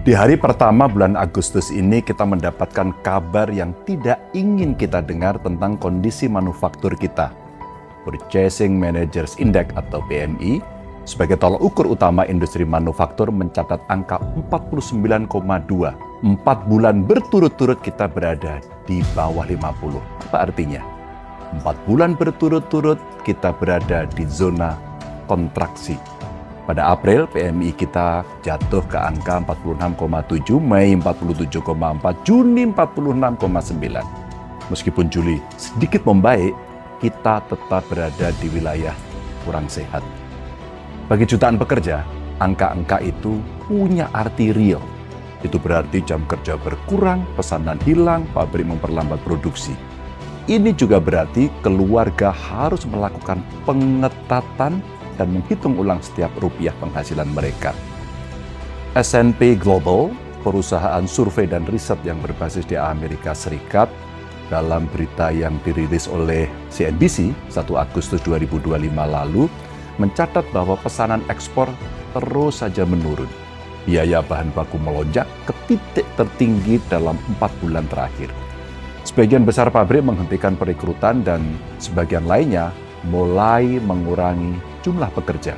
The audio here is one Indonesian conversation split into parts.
Di hari pertama bulan Agustus ini kita mendapatkan kabar yang tidak ingin kita dengar tentang kondisi manufaktur kita. Purchasing Managers Index atau PMI sebagai tolak ukur utama industri manufaktur mencatat angka 49,2. 4 bulan berturut-turut kita berada di bawah 50. Apa artinya? 4 bulan berturut-turut kita berada di zona kontraksi. Pada April, PMI kita jatuh ke angka 46,7, Mei 47,4, Juni 46,9. Meskipun Juli sedikit membaik, kita tetap berada di wilayah kurang sehat. Bagi jutaan pekerja, angka-angka itu punya arti real. Itu berarti jam kerja berkurang, pesanan hilang, pabrik memperlambat produksi. Ini juga berarti keluarga harus melakukan pengetatan dan menghitung ulang setiap rupiah penghasilan mereka. S&P Global, perusahaan survei dan riset yang berbasis di Amerika Serikat, dalam berita yang dirilis oleh CNBC 1 Agustus 2025 lalu, mencatat bahwa pesanan ekspor terus saja menurun. Biaya bahan baku melonjak ke titik tertinggi dalam 4 bulan terakhir. Sebagian besar pabrik menghentikan perekrutan dan sebagian lainnya mulai mengurangi jumlah pekerja.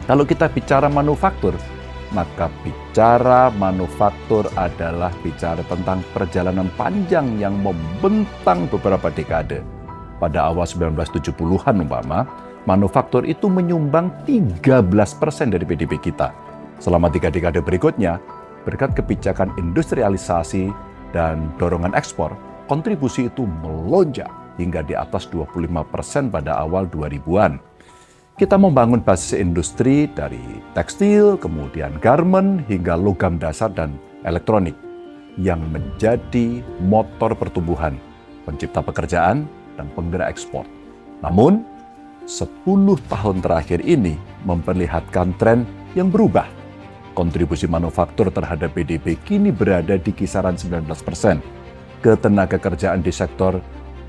Kalau kita bicara manufaktur, maka bicara manufaktur adalah bicara tentang perjalanan panjang yang membentang beberapa dekade. Pada awal 1970-an umpama, manufaktur itu menyumbang 13% dari PDB kita. Selama 3 dekade berikutnya, berkat kebijakan industrialisasi dan dorongan ekspor, kontribusi itu melonjak hingga di atas 25% pada awal 2000-an. Kita membangun basis industri dari tekstil, kemudian garment, hingga logam dasar dan elektronik yang menjadi motor pertumbuhan, pencipta pekerjaan, dan penggerak ekspor. Namun, 10 tahun terakhir ini memperlihatkan tren yang berubah. Kontribusi manufaktur terhadap PDB kini berada di kisaran 19%. Ketenaga kerjaan di sektor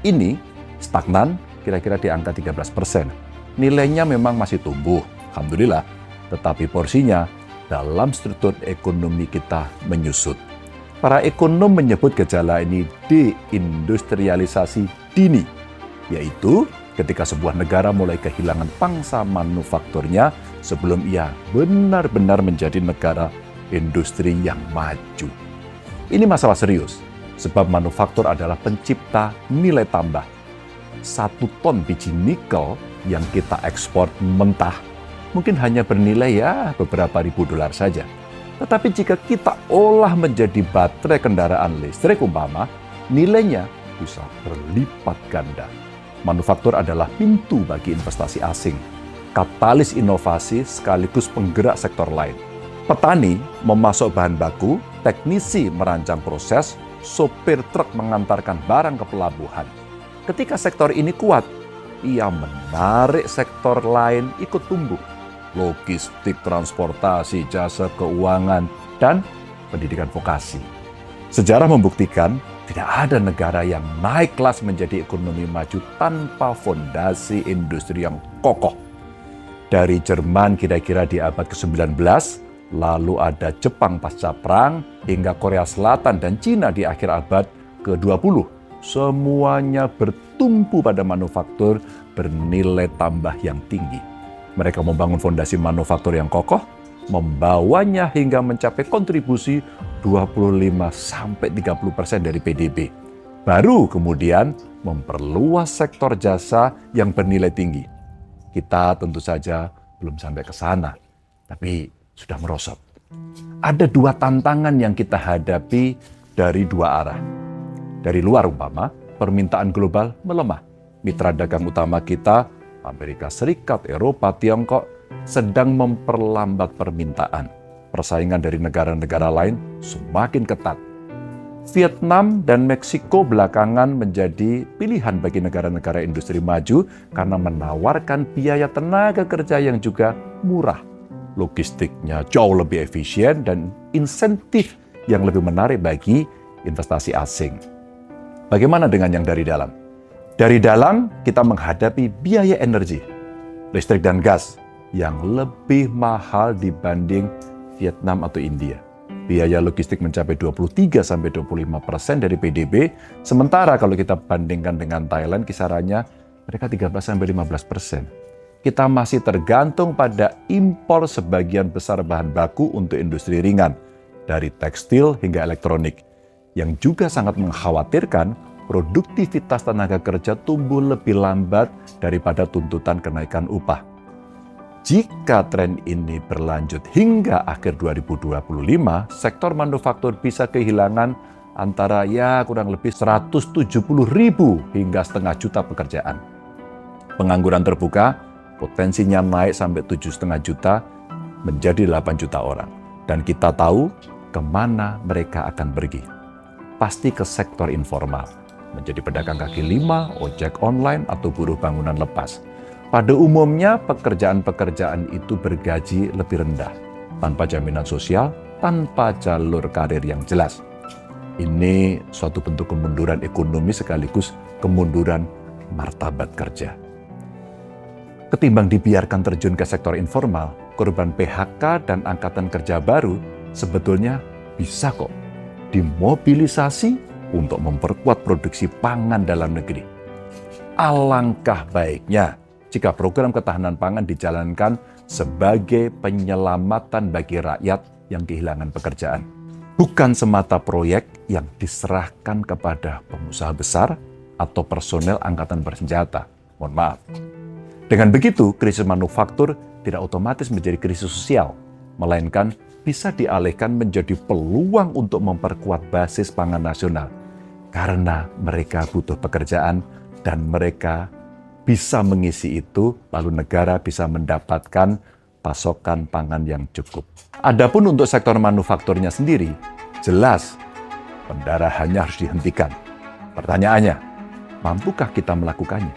ini stagnan kira-kira di angka 13%. Nilainya memang masih tumbuh, alhamdulillah, tetapi porsinya dalam struktur ekonomi kita menyusut. Para ekonom menyebut gejala ini deindustrialisasi dini, yaitu ketika sebuah negara mulai kehilangan pangsa manufakturnya sebelum ia benar-benar menjadi negara industri yang maju. Ini masalah serius, sebab manufaktur adalah pencipta nilai tambah. 1 ton biji nikel yang kita ekspor mentah mungkin hanya bernilai beberapa ribu dolar saja. Tetapi jika kita olah menjadi baterai kendaraan listrik umpama, nilainya bisa berlipat ganda. Manufaktur adalah pintu bagi investasi asing, katalis inovasi sekaligus penggerak sektor lain. Petani memasok bahan baku, teknisi merancang proses, sopir truk mengantarkan barang ke pelabuhan. Ketika sektor ini kuat, ia menarik sektor lain ikut tumbuh. Logistik, transportasi, jasa keuangan, dan pendidikan vokasi. Sejarah membuktikan tidak ada negara yang naik kelas menjadi ekonomi maju tanpa fondasi industri yang kokoh. Dari Jerman kira-kira di abad ke-19, lalu ada Jepang pasca perang, hingga Korea Selatan dan Cina di akhir abad ke-20. Semuanya bertumpu pada manufaktur bernilai tambah yang tinggi. Mereka membangun fondasi manufaktur yang kokoh, membawanya hingga mencapai kontribusi 25-30% dari PDB. Baru kemudian memperluas sektor jasa yang bernilai tinggi. Kita tentu saja belum sampai ke sana, tapi sudah merosot. Ada 2 tantangan yang kita hadapi dari 2 arah. Dari luar umpama, permintaan global melemah. Mitra dagang utama kita, Amerika Serikat, Eropa, Tiongkok, sedang memperlambat permintaan. Persaingan dari negara-negara lain semakin ketat. Vietnam dan Meksiko belakangan menjadi pilihan bagi negara-negara industri maju karena menawarkan biaya tenaga kerja yang juga murah. Logistiknya jauh lebih efisien dan insentif yang lebih menarik bagi investasi asing. Bagaimana dengan yang dari dalam? Dari dalam kita menghadapi biaya energi, listrik dan gas yang lebih mahal dibanding Vietnam atau India. biaya logistik mencapai 23-25% dari PDB, sementara kalau kita bandingkan dengan Thailand kisarannya mereka 13-15%. Kita masih tergantung pada impor sebagian besar bahan baku untuk industri ringan, dari tekstil hingga elektronik, yang juga sangat mengkhawatirkan produktivitas tenaga kerja tumbuh lebih lambat daripada tuntutan kenaikan upah. Jika tren ini berlanjut hingga akhir 2025, sektor manufaktur bisa kehilangan antara kurang lebih 170.000 hingga setengah juta pekerjaan. Pengangguran terbuka potensinya naik sampai 7,5 juta menjadi 8 juta orang. Dan kita tahu kemana mereka akan pergi. Pasti ke sektor informal, menjadi pedagang kaki lima, ojek online, atau buruh bangunan lepas. Pada umumnya, pekerjaan-pekerjaan itu bergaji lebih rendah, tanpa jaminan sosial, tanpa jalur karir yang jelas. Ini suatu bentuk kemunduran ekonomi sekaligus kemunduran martabat kerja. Ketimbang dibiarkan terjun ke sektor informal, korban PHK dan angkatan kerja baru sebetulnya bisa kok dimobilisasi untuk memperkuat produksi pangan dalam negeri. Alangkah baiknya jika program ketahanan pangan dijalankan sebagai penyelamatan bagi rakyat yang kehilangan pekerjaan. Bukan semata proyek yang diserahkan kepada pengusaha besar atau personel angkatan bersenjata. Mohon maaf. Dengan begitu, krisis manufaktur tidak otomatis menjadi krisis sosial, melainkan bisa dialihkan menjadi peluang untuk memperkuat basis pangan nasional. Karena mereka butuh pekerjaan dan mereka bisa mengisi itu, lalu negara bisa mendapatkan pasokan pangan yang cukup. Adapun untuk sektor manufakturnya sendiri, jelas pendarahannya harus dihentikan. Pertanyaannya, mampukah kita melakukannya?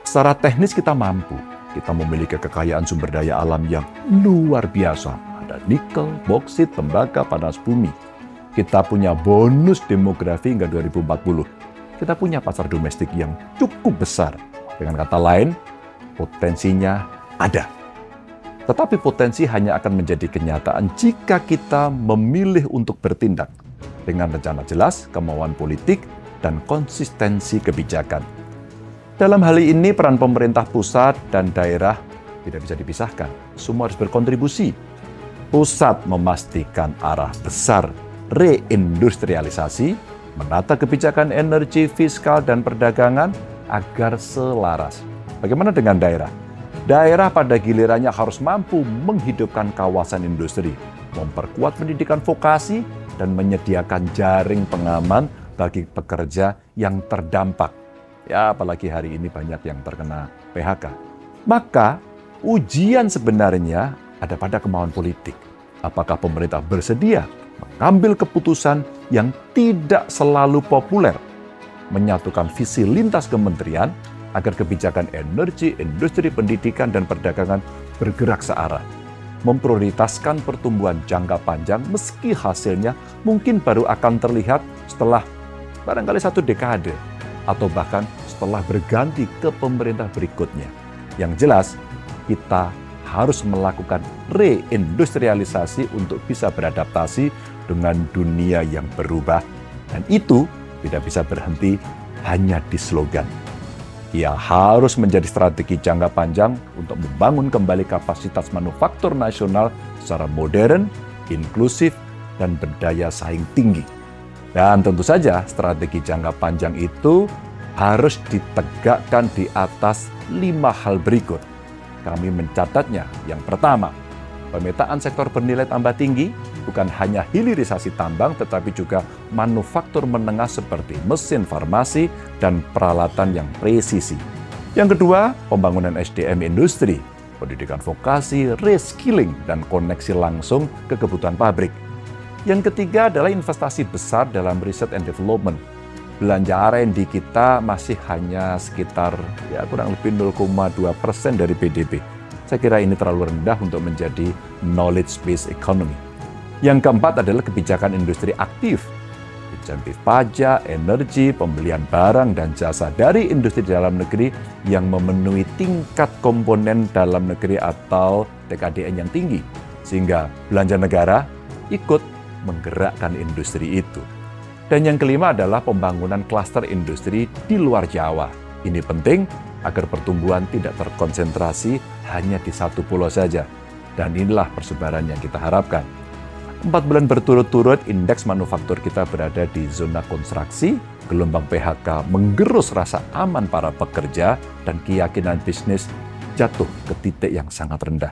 Secara teknis kita mampu. Kita memiliki kekayaan sumber daya alam yang luar biasa. Ada nikel, boksit, tembaga, panas bumi. Kita punya bonus demografi hingga 2040. Kita punya pasar domestik yang cukup besar. Dengan kata lain, potensinya ada. Tetapi potensi hanya akan menjadi kenyataan jika kita memilih untuk bertindak dengan rencana jelas, kemauan politik, dan konsistensi kebijakan. Dalam hal ini, peran pemerintah pusat dan daerah tidak bisa dipisahkan. Semua harus berkontribusi. Pusat memastikan arah besar reindustrialisasi, menata kebijakan energi, fiskal, dan perdagangan agar selaras. Bagaimana dengan daerah? Daerah pada gilirannya harus mampu menghidupkan kawasan industri, memperkuat pendidikan vokasi, dan menyediakan jaring pengaman bagi pekerja yang terdampak. Ya, apalagi hari ini banyak yang terkena PHK. Maka, ujian sebenarnya ada pada kemauan politik. Apakah pemerintah bersedia mengambil keputusan yang tidak selalu populer, menyatukan visi lintas kementerian agar kebijakan energi, industri, pendidikan, dan perdagangan bergerak searah. Memprioritaskan pertumbuhan jangka panjang meski hasilnya mungkin baru akan terlihat setelah barangkali 1 dekade atau bahkan setelah berganti ke pemerintah berikutnya. Yang jelas, kita harus melakukan reindustrialisasi untuk bisa beradaptasi dengan dunia yang berubah. Dan itu tidak bisa berhenti hanya di slogan. Ia harus menjadi strategi jangka panjang untuk membangun kembali kapasitas manufaktur nasional secara modern, inklusif, dan berdaya saing tinggi. Dan tentu saja strategi jangka panjang itu harus ditegakkan di atas 5 hal berikut. Kami mencatatnya. Yang pertama, pemetaan sektor bernilai tambah tinggi, bukan hanya hilirisasi tambang, tetapi juga manufaktur menengah seperti mesin farmasi dan peralatan yang presisi. Yang kedua, pembangunan SDM industri, pendidikan vokasi, reskilling, dan koneksi langsung ke kebutuhan pabrik. Yang ketiga adalah investasi besar dalam research and development. Belanja R&D kita masih hanya sekitar kurang lebih 0,2% dari PDB. Saya kira ini terlalu rendah untuk menjadi knowledge-based economy. Yang keempat adalah kebijakan industri aktif. Insentif pajak, energi, pembelian barang dan jasa dari industri dalam negeri yang memenuhi tingkat komponen dalam negeri atau TKDN yang tinggi. Sehingga belanja negara ikut menggerakkan industri itu. Dan yang kelima adalah pembangunan klaster industri di luar Jawa. Ini penting agar pertumbuhan tidak terkonsentrasi hanya di satu pulau saja. Dan inilah persebaran yang kita harapkan. 4 bulan berturut-turut indeks manufaktur kita berada di zona konstruksi, gelombang PHK menggerus rasa aman para pekerja, dan keyakinan bisnis jatuh ke titik yang sangat rendah.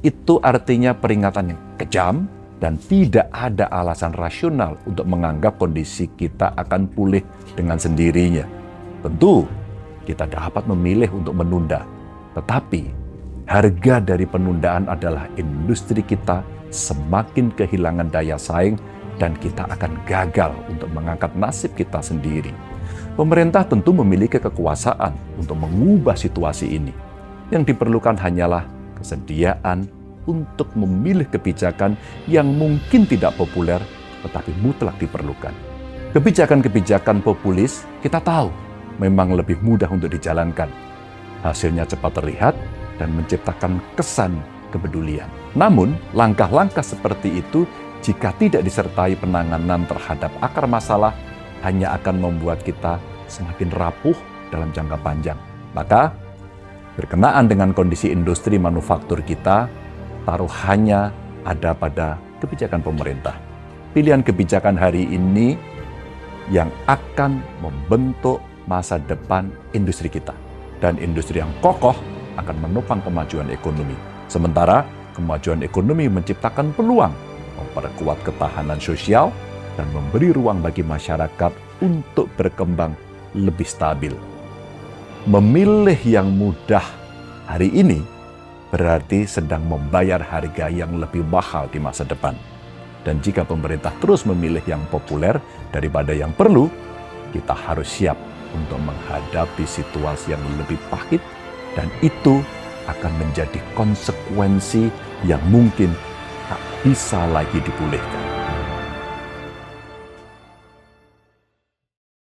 Itu artinya peringatan yang kejam, dan tidak ada alasan rasional untuk menganggap kondisi kita akan pulih dengan sendirinya. Tentu, kita dapat memilih untuk menunda. Tetapi, harga dari penundaan adalah industri kita semakin kehilangan daya saing dan kita akan gagal untuk mengangkat nasib kita sendiri. Pemerintah tentu memiliki kekuasaan untuk mengubah situasi ini. Yang diperlukan hanyalah kesediaan untuk memilih kebijakan yang mungkin tidak populer, tetapi mutlak diperlukan. Kebijakan-kebijakan populis, kita tahu, memang lebih mudah untuk dijalankan. Hasilnya cepat terlihat dan menciptakan kesan kepedulian. Namun, langkah-langkah seperti itu, jika tidak disertai penanganan terhadap akar masalah, hanya akan membuat kita semakin rapuh dalam jangka panjang. Maka, berkenaan dengan kondisi industri manufaktur kita, taruhannya ada pada kebijakan pemerintah. Pilihan kebijakan hari ini yang akan membentuk masa depan industri kita. Dan industri yang kokoh akan menopang kemajuan ekonomi. Sementara kemajuan ekonomi menciptakan peluang, memperkuat ketahanan sosial, dan memberi ruang bagi masyarakat untuk berkembang lebih stabil. Memilih yang mudah hari ini berarti sedang membayar harga yang lebih mahal di masa depan. Dan jika pemerintah terus memilih yang populer daripada yang perlu, kita harus siap untuk menghadapi situasi yang lebih pahit, dan itu akan menjadi konsekuensi yang mungkin tak bisa lagi dipulihkan.